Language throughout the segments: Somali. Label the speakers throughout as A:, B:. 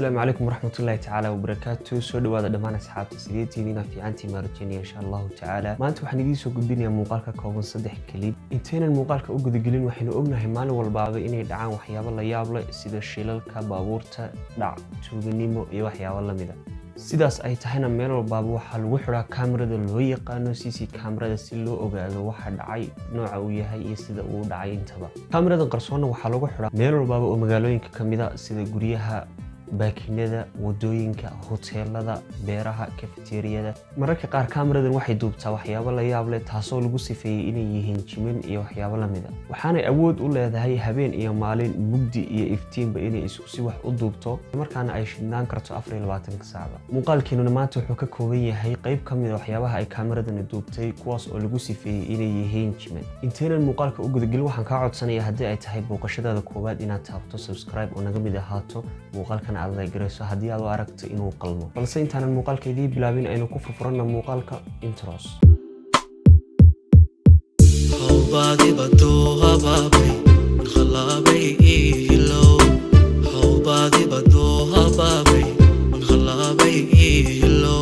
A: السلام عليكم ورحمة الله تعالى وبركاته. سو dhawaada dhammaan asxaabta sideetiinina fiicantii ma rajaynayo insha Allah ta'ala. Maanta waxaan idin soo gudbinayaa muuqaalka kooban 3 klib. Inteenan muuqaalka u gudagelin waxaynu ognahay maalin walbaaba inay dhacaan waxyaabo la yaab leh sida shilalka baabuurta, dhac, tuuganimo iyo waxyaabo la mid ah. sidaas ay tahayna meel walbaaba waxa lagu xiraa kaamirada loo yaqaano CC kaamirada si loo ogaado waxa dhacay, nooca uu yahay iyo sida uu dhacay intaba. Kaamiradan qarsoonna waxa lagu xiraa meel walbaaba oo magaalooyinka kamid ah sida guryaha, baakinada, wadooyinka, hoteelada, beeraha, cafeteria-da. Mararka qaar kaamiradan waxay duubtaa waxyaabo la yaab leh taasoo lagu sifeeyay inay yihiin jimin iyo waxyaabo la mid ah. Waxaanay awood u leedahay habeen iyo maalin, mugdi iyo iftiinba inay isku si wax u duubto markaana ay shidnaan karto 24 saac. Muuqaalkeenu maanta wuxuu ka kooban yahay qayb kamid ah waxyaabaha ay kaamiradan duubtay kuwaas oo lagu sifeeyay inay yihiin jimin. Inteenan muuqaalka u gudagelin waxaan ka codsanayaa haddii ay tahay booqashadaada koowaad inaad taabto subscribe oo naga mid ahaato muuqaalkan aad like haddii aad u aragto inuu qalmo. Balse intaanan muuqaalka idin bilaabin aynu ku furfurno muuqaalka intros.
B: Hawbaadi bado hababay khalabay ilo hawbaadi bado hababay khalabay ilo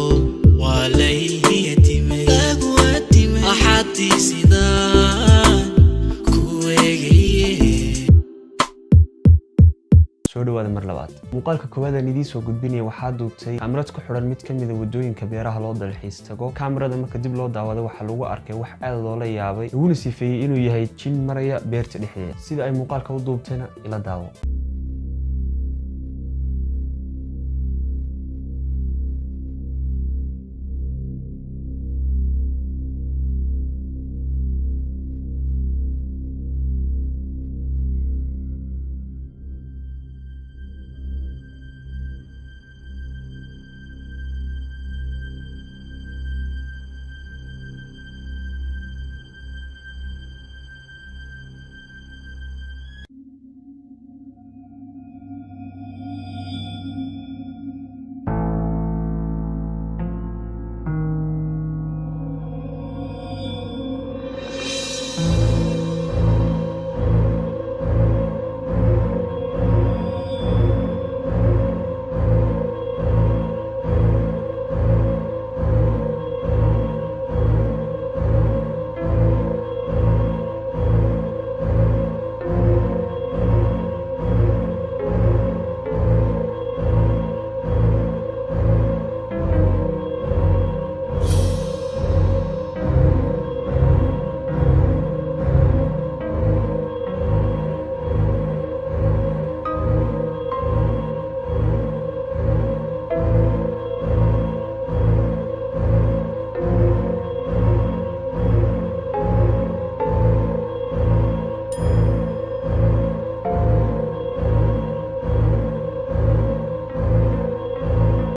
B: walayhi yatime agwatime ahadi sidan kuwegay
A: soo dhawaada mar labaad. Muuqaalka koowaad aan idin soo gudbinayo waxaa duubtay kaamirad ku xiran mid kamid ah wadooyinka beeraha loo dalxiis tago. Kaamirada marka dib loo daawado waxa lagu arkay wax aad loola yaabay laguna sifeeyay inuu yahay jin maraya beerta dhexdeeda. Sida ay muuqaalka u duubtayna ila daawo.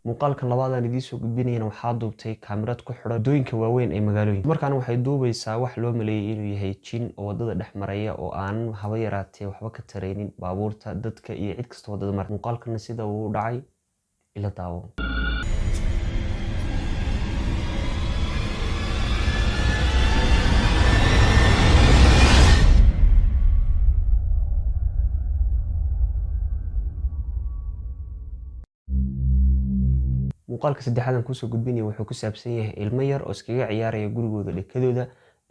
A: muuqaalkan labaad aan idin soo gudbinayna waxaa duubtay kaamirad ku xiran wadooyinka waaweyn ee magaalooyinka. Markaana waxay duubaysaa wax loo maleeyay inuu yahay jin oo wadada dhex maraya oo aan haba yaraatee waxba ka taraynin baabuurta, dadka iyo cid kasta wadada mar. Muuqaalkana sida uu dhacay ila daawo. muuqaalka saddexaad aan ku soo gudbinayo wuxuu ku saabsan yahay ilmo yar oo iskaga ciyaaraya gurigooda dhekadooda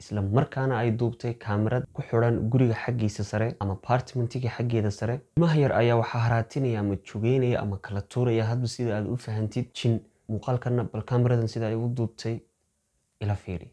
A: isla markaana ay duubtay kaamirad ku xiran guriga xaggiisa sare ama apartmentiga xaggeeda sare. Ilmaha yar ayaa waxa haraatinaya ama jugeynaya ama kala tuuraya hadba sida aad u fahantid jin. muuqaalkana bal kaamiradan sida ay u duubtay ila fiiri.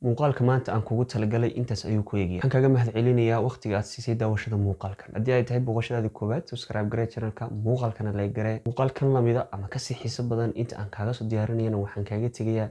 A: muuqaalka maanta aan kugu talagalay intaas ayuu ku eegaya. Waxaan kaaga mahadcelinayaa waqtiga aad siisay daawashada muuqaalkan. Haddii ay tahay booqashadaadii koowaad, subscribe garee channelka, muuqaalkana like garee. Muuqaalkan lamida ama kasii xiiso badan inta aan kaaga soo diyaarinayana waxaan kaaga tegayaa